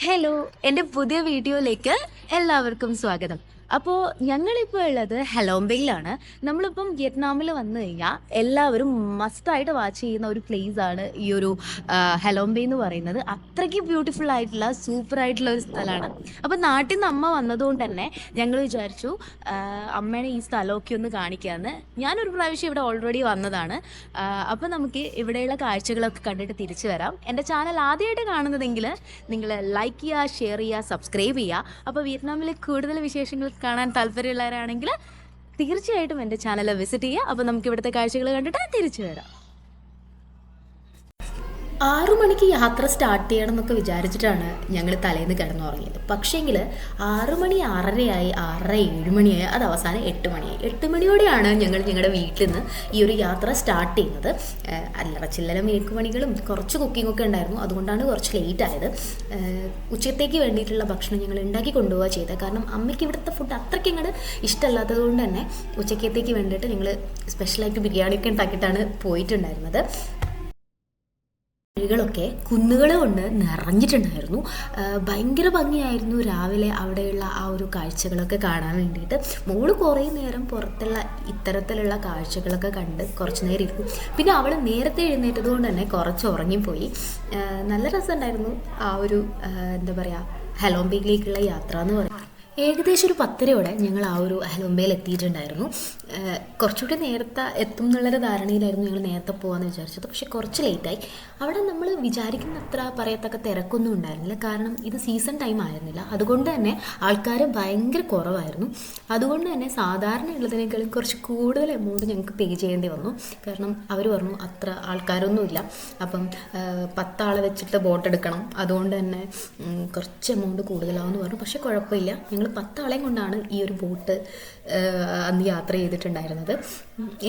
Hello, എൻ്റെ പുതിയ വീഡിയോയിലേക്ക് എല്ലാവർക്കും സ്വാഗതം. അപ്പോൾ ഞങ്ങളിപ്പോൾ ഉള്ളത് ഹെലോംബെയിലാണ്. നമ്മളിപ്പം വിയറ്റ്നാമിൽ വന്നു കഴിഞ്ഞാൽ എല്ലാവരും മസ്റ്റായിട്ട് വാച്ച് ചെയ്യുന്ന ഒരു പ്ലേസ് ആണ് ഈ ഒരു ഹെലോംബെ എന്ന് പറയുന്നത്. അത്രയ്ക്ക് ബ്യൂട്ടിഫുൾ ആയിട്ടുള്ള സൂപ്പർ ആയിട്ടുള്ള ഒരു സ്ഥലമാണ്. അപ്പോൾ നാട്ടിൽ നിന്ന് അമ്മ വന്നതുകൊണ്ട് തന്നെ ഞങ്ങൾ വിചാരിച്ചു അമ്മേനെ ഈ സ്ഥലമൊക്കെ ഒന്ന് കാണിക്കാമെന്ന്. ഞാനൊരു പ്രാവശ്യം ഇവിടെ ഓൾറെഡി വന്നതാണ്. അപ്പോൾ നമുക്ക് ഇവിടെയുള്ള കാഴ്ചകളൊക്കെ കണ്ടിട്ട് തിരിച്ചു വരാം. എൻ്റെ ചാനൽ ആദ്യമായിട്ട് കാണുന്നതെങ്കിൽ നിങ്ങൾ ലൈക്ക് ചെയ്യുക, ഷെയർ ചെയ്യുക, സബ്സ്ക്രൈബ് ചെയ്യുക. അപ്പോൾ വിയറ്റ്നാമിലെ കൂടുതൽ വിശേഷങ്ങൾ കാണാൻ താല്പര്യമുള്ളവരാണെങ്കിൽ തീർച്ചയായിട്ടും എൻ്റെ ചാനൽ വിസിറ്റ് ചെയ്യുക. അപ്പോൾ നമുക്ക് ഇവിടുത്തെ കാഴ്ചകൾ കണ്ടിട്ട് തിരിച്ചു വരാം. 6 മണിക്ക് യാത്ര സ്റ്റാർട്ട് ചെയ്യണം എന്നൊക്കെ വിചാരിച്ചിട്ടാണ് ഞങ്ങൾ തലേന്ന് കിടന്നുറങ്ങിയത്. പക്ഷേങ്കിൽ 6 മണി 6:30 6:30 7 മണിയായി. അത് അവസാനം 8 മണിയായി. 8 മണിയോടെയാണ് ഞങ്ങൾ ഞങ്ങളുടെ വീട്ടിൽ നിന്ന് ഈ ഒരു യാത്ര സ്റ്റാർട്ട് ചെയ്യുന്നത്. അല്ലറ ചില്ലറ മേക്കുപണികളും കുറച്ച് കുക്കിങ്ങൊക്കെ ഉണ്ടായിരുന്നു, അതുകൊണ്ടാണ് കുറച്ച് ലേറ്റ് ആയത്. ഉച്ചത്തേക്ക് വേണ്ടിയിട്ടുള്ള ഭക്ഷണം ഞങ്ങൾ ഉണ്ടാക്കി കൊണ്ടുപോവുക ചെയ്തത്. കാരണം അമ്മയ്ക്ക് ഇവിടുത്തെ ഫുഡ് അത്രയ്ക്ക് അങ്ങോട്ട് ഇഷ്ടമല്ലാത്തത് കൊണ്ട് തന്നെ ഉച്ചക്കത്തേക്ക് വേണ്ടിയിട്ട് ഞങ്ങൾ സ്പെഷ്യലായിട്ട് ബിരിയാണിയൊക്കെ ഉണ്ടാക്കിയിട്ടാണ് പോയിട്ടുണ്ടായിരുന്നത്. വഴികളൊക്കെ കുന്നുകൾ കൊണ്ട് നിറഞ്ഞിട്ടുണ്ടായിരുന്നു. ഭയങ്കര ഭംഗിയായിരുന്നു രാവിലെ അവിടെയുള്ള ആ ഒരു കാഴ്ചകളൊക്കെ കാണാൻ വേണ്ടിയിട്ട്. മോള് കുറേ നേരം പുറത്തുള്ള ഇത്തരത്തിലുള്ള കാഴ്ചകളൊക്കെ കണ്ട് കുറച്ച് നേരം ഇരുന്നു. പിന്നെ അവൾ നേരത്തെ എഴുന്നേറ്റത് കൊണ്ട് തന്നെ കുറച്ച് ഉറങ്ങിപ്പോയി. നല്ല രസമുണ്ടായിരുന്നു ആ ഒരു എന്താ പറയുക, ഹെലോംബെയിലേക്കുള്ള യാത്ര എന്ന് പറയുന്നത്. ഏകദേശം ഒരു 10:30 ഞങ്ങൾ ആ ഒരു ഹെലോംബെയിൽ എത്തിയിട്ടുണ്ടായിരുന്നു. കുറച്ചുകൂടി നേരത്തെ എത്തും എന്നുള്ളൊരു ധാരണയിലായിരുന്നു ഞങ്ങൾ നേരത്തെ പോകാമെന്ന് വിചാരിച്ചത്. പക്ഷെ കുറച്ച് ലേറ്റായി. അവിടെ നമ്മൾ വിചാരിക്കുന്ന അത്ര പറയത്തക്ക തിരക്കൊന്നും ഉണ്ടായിരുന്നില്ല. കാരണം ഇത് സീസൺ ടൈം ആയിരുന്നില്ല, അതുകൊണ്ട് തന്നെ ആൾക്കാർ ഭയങ്കര കുറവായിരുന്നു. അതുകൊണ്ട് തന്നെ സാധാരണ ഉള്ളതിനേക്കാളും കുറച്ച് കൂടുതൽ എമൗണ്ട് ഞങ്ങൾക്ക് പേ ചെയ്യേണ്ടി വന്നു. കാരണം അവർ പറഞ്ഞു അത്ര ആൾക്കാരൊന്നുമില്ല, അപ്പം 10 ആളെ വെച്ചിട്ട് ബോട്ട് എടുക്കണം, അതുകൊണ്ട് തന്നെ കുറച്ച് എമൗണ്ട് കൂടുതലാവെന്ന് പറഞ്ഞു. പക്ഷെ കുഴപ്പമില്ല, ഞങ്ങൾ 10 ആളെയും കൊണ്ടാണ് ഈ ഒരു ബോട്ട് അന്ന് യാത്ര ചെയ്തിട്ടുണ്ടായിരുന്നത്.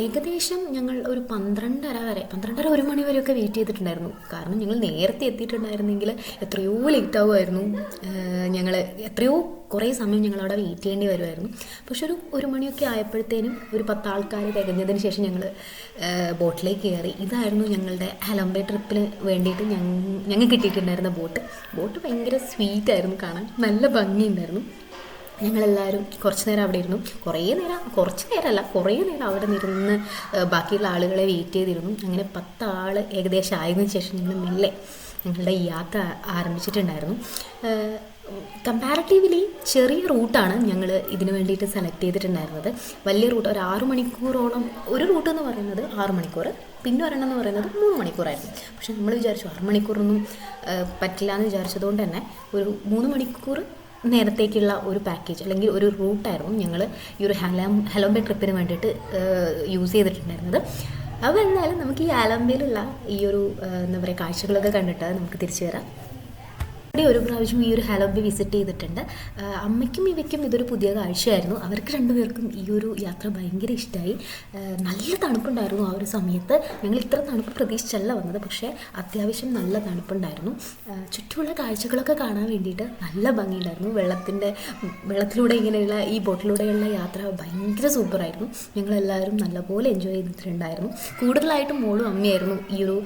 ഏകദേശം ഞങ്ങൾ ഒരു 12:30 വരെ 1 മണി വരെയൊക്കെ വെയിറ്റ് ചെയ്തിട്ടുണ്ടായിരുന്നു. കാരണം ഞങ്ങൾ നേരത്തെ എത്തിയിട്ടുണ്ടായിരുന്നെങ്കിൽ എത്രയോ ലേറ്റ് ആവുമായിരുന്നു. ഞങ്ങൾ എത്രയോ കുറേ സമയം ഞങ്ങളവിടെ വെയിറ്റ് ചെയ്യേണ്ടി വരുമായിരുന്നു. പക്ഷെ ഒരു 1 മണിയൊക്കെ ആയപ്പോഴത്തേനും ഒരു 10 ആൾക്കാർ തികഞ്ഞതിന് ശേഷം ഞങ്ങൾ ബോട്ടിലേക്ക് കയറി. ഇതായിരുന്നു ഞങ്ങളുടെ ഹെലോംബെ ട്രിപ്പിന് വേണ്ടിയിട്ട് ഞങ്ങൾക്ക് കിട്ടിയിട്ടുണ്ടായിരുന്ന ബോട്ട് ഭയങ്കര സ്വീറ്റായിരുന്നു കാണാൻ, നല്ല ഭംഗിയുണ്ടായിരുന്നു. ഞങ്ങളെല്ലാവരും കുറച്ച് നേരം അവിടെ ഇരുന്നു. കുറച്ച് നേരമല്ല, കുറേ നേരം അവിടെ നിന്നിരുന്ന് ബാക്കിയുള്ള ആളുകളെ വെയിറ്റ് ചെയ്തിരുന്നു. അങ്ങനെ 10 ആൾ ഏകദേശം ആയതിനു ശേഷം ഞങ്ങൾ മെല്ലെ ഞങ്ങളുടെ യാത്ര ആരംഭിച്ചിട്ടുണ്ടായിരുന്നു. കമ്പാരിറ്റീവ്ലി ചെറിയ റൂട്ടാണ് ഞങ്ങൾ ഇതിന് വേണ്ടിയിട്ട് സെലക്ട് ചെയ്തിട്ടുണ്ടായിരുന്നത്. വലിയ റൂട്ട് ഒരു 6 മണിക്കൂറോളം, ഒരു റൂട്ട് എന്ന് പറയുന്നത് 6 മണിക്കൂർ, പിന്നെ ഒരെണ്ണം എന്ന് പറയുന്നത് 3 മണിക്കൂറായിരുന്നു. പക്ഷെ നമ്മൾ വിചാരിച്ചു 6 മണിക്കൂറൊന്നും പറ്റില്ല എന്ന് വിചാരിച്ചതുകൊണ്ട് തന്നെ ഒരു 3 മണിക്കൂർ നേരത്തേക്കുള്ള ഒരു പാക്കേജ് അല്ലെങ്കിൽ ഒരു റൂട്ടായിരുന്നു ഞങ്ങൾ ഈ ഒരു ഹെലോംബെ ട്രിപ്പിന് വേണ്ടിയിട്ട് യൂസ് ചെയ്തിട്ടുണ്ടായിരുന്നത്. അപ്പോൾ എന്നാലും നമുക്ക് ഈ ഹെലോംബെയിലുള്ള ഈ ഒരു എന്താ പറയുക കാഴ്ചകളൊക്കെ കണ്ടിട്ട് നമുക്ക് തിരിച്ചു വരാം. ഒരു പ്രാവശ്യം ഈ ഒരു ഹെലോംബെ വിസിറ്റ് ചെയ്തിട്ടുണ്ട്. അമ്മയ്ക്കും ഇവയ്ക്കും ഇതൊരു പുതിയ കാഴ്ചയായിരുന്നു. അവർക്ക് രണ്ടുപേർക്കും ഈ ഒരു യാത്ര ഭയങ്കര ഇഷ്ടമായി. നല്ല തണുപ്പുണ്ടായിരുന്നു ആ ഒരു സമയത്ത്. ഞങ്ങൾ ഇത്ര തണുപ്പ് പ്രതീക്ഷിച്ചല്ല വന്നത്, പക്ഷേ അത്യാവശ്യം നല്ല തണുപ്പുണ്ടായിരുന്നു. ചുറ്റുമുള്ള കാഴ്ചകളൊക്കെ കാണാൻ വേണ്ടിയിട്ട് നല്ല ഭംഗിയുണ്ടായിരുന്നു. വെള്ളത്തിലൂടെ ഇങ്ങനെയുള്ള ഈ ബോട്ടിലൂടെയുള്ള യാത്ര ഭയങ്കര സൂപ്പറായിരുന്നു. ഞങ്ങളെല്ലാവരും നല്ലപോലെ എൻജോയ് ചെയ്തിട്ടുണ്ടായിരുന്നു. കൂടുതലായിട്ടും മോളും അമ്മയായിരുന്നു ഈ ഒരു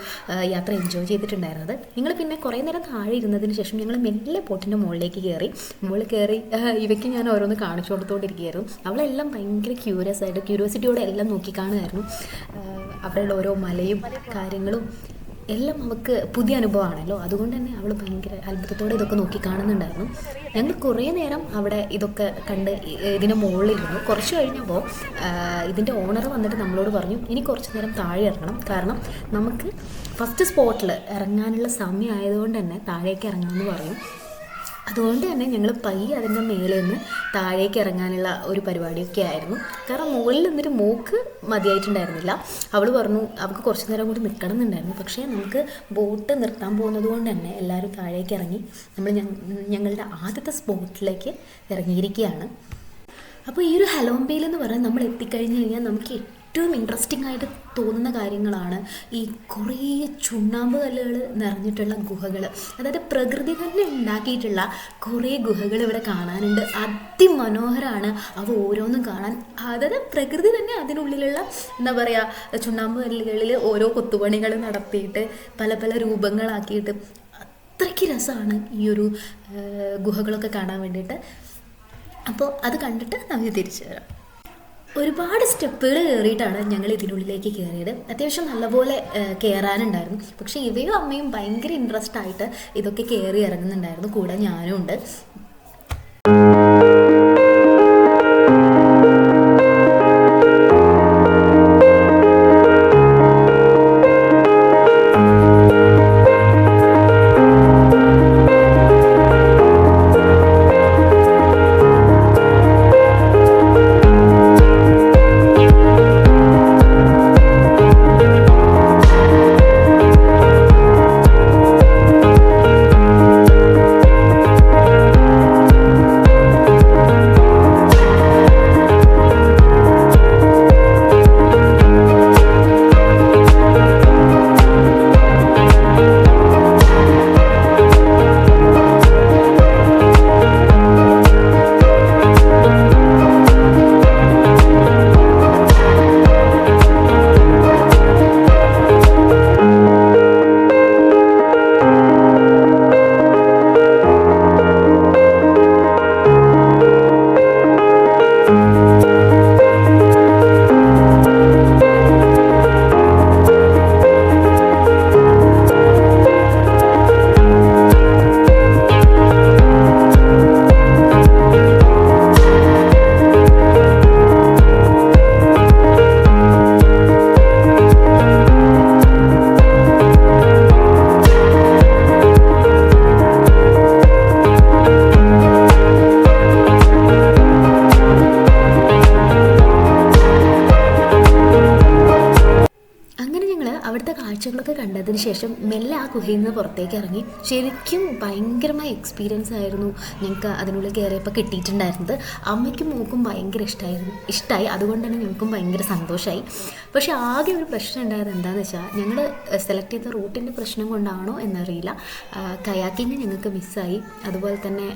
യാത്ര എൻജോയ് ചെയ്തിട്ടുണ്ടായിരുന്നത്. ഞങ്ങൾ പിന്നെ കുറേ നേരം താഴെ ഇരുന്നതിന് ശേഷം ഞങ്ങൾ മെല്ലെ ബോട്ടിൻ്റെ മുകളിലേക്ക് കയറി ഇവയ്ക്ക് ഞാൻ ഓരോന്ന് കാണിച്ചു കൊടുത്തുകൊണ്ടിരിക്കുകയായിരുന്നു. അവളെല്ലാം ഭയങ്കര ക്യൂരിയോസിറ്റിയോടെ എല്ലാം നോക്കി കാണുമായിരുന്നു. അവരുടെ ഓരോ മലയും കാര്യങ്ങളും എല്ലാം അവൾക്ക് പുതിയ അനുഭവമാണല്ലോ, അതുകൊണ്ട് തന്നെ അവൾ ഭയങ്കര അത്ഭുതത്തോടെ ഇതൊക്കെ നോക്കി കാണുന്നുണ്ടായിരുന്നു. ഞങ്ങൾ കുറേ നേരം അവിടെ ഇതൊക്കെ കണ്ട് ഇതിൻ്റെ മുകളിലിരുന്നു. കുറച്ച് കഴിഞ്ഞപ്പോൾ ഇതിൻ്റെ ഓണർ വന്നിട്ട് നമ്മളോട് പറഞ്ഞു ഇനി കുറച്ച് നേരം താഴെ ഇറങ്ങണം, കാരണം നമുക്ക് ഫസ്റ്റ് സ്പോട്ടിൽ ഇറങ്ങാനുള്ള സമയം ആയതുകൊണ്ട് തന്നെ താഴേക്ക് ഇറങ്ങാമെന്ന് പറഞ്ഞു. അതുകൊണ്ട് തന്നെ ഞങ്ങൾ പയ്യെ അതിൻ്റെ മേലെ നിന്ന് താഴേക്ക് ഇറങ്ങാനുള്ള ഒരു പരിപാടിയൊക്കെ ആയിരുന്നു. കാരണം മുകളിൽ നിന്നിട്ട് മോക്ക് മതിയായിട്ടുണ്ടായിരുന്നില്ല. അവൾ പറഞ്ഞു അവൾക്ക് കുറച്ച് നേരം കൂടി നിൽക്കണം എന്നുണ്ടായിരുന്നു. പക്ഷേ നമുക്ക് ബോട്ട് നിർത്താൻ പോകുന്നത് കൊണ്ട് തന്നെ എല്ലാവരും താഴേക്ക് ഇറങ്ങി നമ്മൾ ഞങ്ങളുടെ ആദ്യത്തെ സ്പോട്ടിലേക്ക് ഇറങ്ങിയിരിക്കുകയാണ്. അപ്പോൾ ഈ ഒരു ഹെലോംബെയിൽ എന്ന് പറഞ്ഞാൽ നമ്മൾ എത്തിക്കഴിഞ്ഞ് കഴിഞ്ഞാൽ നമുക്ക് ഏറ്റവും ഇൻട്രസ്റ്റിംഗ് ആയിട്ട് തോന്നുന്ന കാര്യങ്ങളാണ് ഈ കുറേ ചുണ്ണാമ്പ് കല്ലുകൾ നിറഞ്ഞിട്ടുള്ള ഗുഹകൾ. അതായത് പ്രകൃതി തന്നെ ഉണ്ടാക്കിയിട്ടുള്ള കുറേ ഗുഹകൾ ഇവിടെ കാണാനുണ്ട്. അതിമനോഹരമാണ് അവ ഓരോന്നും കാണാൻ. അതായത് പ്രകൃതി തന്നെ അതിനുള്ളിലുള്ള എന്താ പറയുക ചുണ്ണാമ്പ് കല്ലുകളിൽ ഓരോ കൊത്തുപണികൾ നടത്തിയിട്ട് പല പല രൂപങ്ങളാക്കിയിട്ട് അത്രയ്ക്ക് രസമാണ് ഈ ഒരു ഗുഹകളൊക്കെ കാണാൻ വേണ്ടിയിട്ട്. അപ്പോൾ അത് കണ്ടിട്ട് നമുക്ക് തിരിച്ചു വരാം. ഒരുപാട് സ്റ്റെപ്പുകൾ കയറിയിട്ടാണ് ഞങ്ങൾ ഇതിനുള്ളിലേക്ക് കയറിയത്. അത്യാവശ്യം നല്ലപോലെ കയറാനുണ്ടായിരുന്നു. പക്ഷേ ഇവയും അമ്മയും ഭയങ്കര ഇൻട്രസ്റ്റ് ആയിട്ട് ഇതൊക്കെ കയറി ഇറങ്ങുന്നുണ്ടായിരുന്നു. കൂടെ ഞാനും ഉണ്ട്. അവിടുത്തെ കാഴ്ചകളൊക്കെ കണ്ടതിന് ശേഷം മെല്ലെ ആ ഗുഹയിൽ നിന്ന് പുറത്തേക്ക് ഇറങ്ങി. ശരിക്കും ഭയങ്കരമായ എക്സ്പീരിയൻസ് ആയിരുന്നു ഞങ്ങൾക്ക് അതിനുള്ളിൽ കയറിയപ്പോൾ കിട്ടിയിട്ടുണ്ടായിരുന്നത്. അമ്മയ്ക്കും മോക്കും ഭയങ്കര ഇഷ്ടമായി. അതുകൊണ്ട് തന്നെ ഞങ്ങൾക്കും ഭയങ്കര സന്തോഷമായി. പക്ഷേ ആകെ ഒരു പ്രശ്നം ഉണ്ടായത് എന്താണെന്ന് വെച്ചാൽ, ഞങ്ങൾ സെലക്ട് ചെയ്ത റൂട്ടിൻ്റെ പ്രശ്നം കൊണ്ടാണോ എന്നറിയില്ല, കയാക്കിങ് ഞങ്ങൾക്ക് മിസ്സായി. അതുപോലെ തന്നെ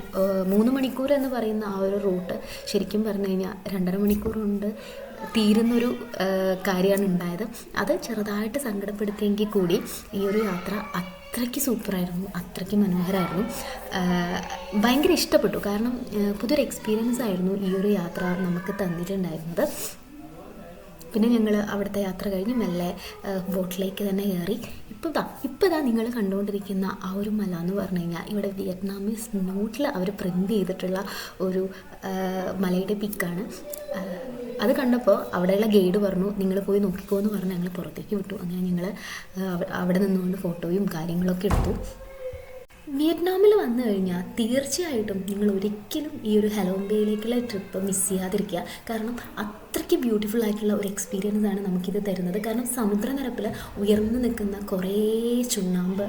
3 മണിക്കൂർ എന്ന് പറയുന്ന ആ ഒരു റൂട്ട് ശരിക്കും പറഞ്ഞു കഴിഞ്ഞാൽ 2.5 മണിക്കൂർ കൊണ്ട് തീരുന്നൊരു കാര്യമാണ് ഉണ്ടായത്. അത് ചെറുതായിട്ട് സങ്കടപ്പെടുത്തിയെങ്കിൽ കൂടി ഈ ഒരു യാത്ര അത്രയ്ക്ക് സൂപ്പറായിരുന്നു, അത്രയ്ക്ക് മനോഹരമായിരുന്നു. ഭയങ്കര ഇഷ്ടപ്പെട്ടു. കാരണം പുതിയൊരു എക്സ്പീരിയൻസ് ആയിരുന്നു ഈ ഒരു യാത്ര നമുക്ക് തന്നിട്ടുണ്ടായിരുന്നത്. പിന്നെ ഞങ്ങൾ അവിടുത്തെ യാത്ര കഴിഞ്ഞ് മെല്ലെ ബോട്ടിലേക്ക് തന്നെ കയറി. ഇപ്പോൾ നിങ്ങൾ കണ്ടുകൊണ്ടിരിക്കുന്ന ആ ഒരു മല എന്ന് പറഞ്ഞു കഴിഞ്ഞാൽ ഇവിടെ വിയറ്റ്നാമീസ് നോട്ടിൽ അവർ പ്രിൻ്റ് ചെയ്തിട്ടുള്ള ഒരു മലയുടെ പിക്കാണ്. അത് കണ്ടപ്പോൾ അവിടെയുള്ള ഗൈഡ് പറഞ്ഞു നിങ്ങൾ പോയി നോക്കിക്കോ എന്ന് പറഞ്ഞ് ഞങ്ങൾ പുറത്തേക്ക് വിട്ടു. അങ്ങനെ ഞങ്ങൾ അവിടെ നിന്നുകൊണ്ട് ഫോട്ടോയും കാര്യങ്ങളൊക്കെ എടുത്തു. വിയറ്റ്നാമിൽ വന്നു കഴിഞ്ഞാൽ തീർച്ചയായിട്ടും നിങ്ങൾ ഒരിക്കലും ഈ ഒരു ഹലോംബേയിലേക്കുള്ള ട്രിപ്പ് മിസ് ചെയ്യാതിരിക്കുക. കാരണം അത്രയ്ക്ക് ബ്യൂട്ടിഫുൾ ആയിട്ടുള്ള ഒരു എക്സ്പീരിയൻസ് ആണ് നമുക്കിത് തരുന്നത്. കാരണം സമുദ്രനിരപ്പിൽ ഉയർന്നു നിൽക്കുന്ന കുറേ ചുണ്ണാമ്പ്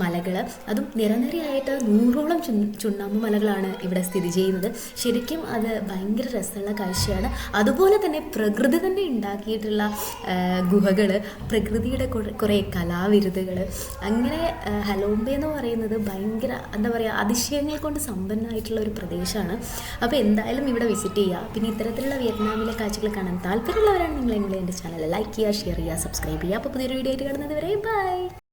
മലകൾ, അതും നിരനിരയായിട്ട് 100ഓളം ചുണ്ണാമ്പ് മലകളാണ് ഇവിടെ സ്ഥിതി ചെയ്യുന്നത്. ശരിക്കും അത് ഭയങ്കര രസമുള്ള കാഴ്ചയാണ്. അതുപോലെ തന്നെ പ്രകൃതി തന്നെ ഉണ്ടാക്കിയിട്ടുള്ള ഗുഹകൾ, പ്രകൃതിയുടെ കുറേ കലാവിരുതുകൾ, അങ്ങനെ ഹലോംബെ എന്ന് പറയുന്നത് ഭയങ്കര എന്താ പറയുക, അതിശയങ്ങൾ കൊണ്ട് സമ്പന്നമായിട്ടുള്ള ഒരു പ്രദേശമാണ്. അപ്പോൾ എന്തായാലും ഇവിടെ വിസിറ്റ് ചെയ്യുക. പിന്നെ ഇത്തരത്തിലുള്ള വിയറ്റ്നാമിലെ കാഴ്ചകൾ കാണാൻ താല്പര്യമുള്ളവരാണ് നിങ്ങൾ എൻ്റെ ചാനൽ ലൈക്ക് ചെയ്യുക, ഷെയർ ചെയ്യുക, സബ്സ്ക്രൈബ് ചെയ്യുക. അപ്പോൾ പുതിയൊരു വീഡിയോ ആയിട്ട് കാണുന്നത് വരെ ബൈ.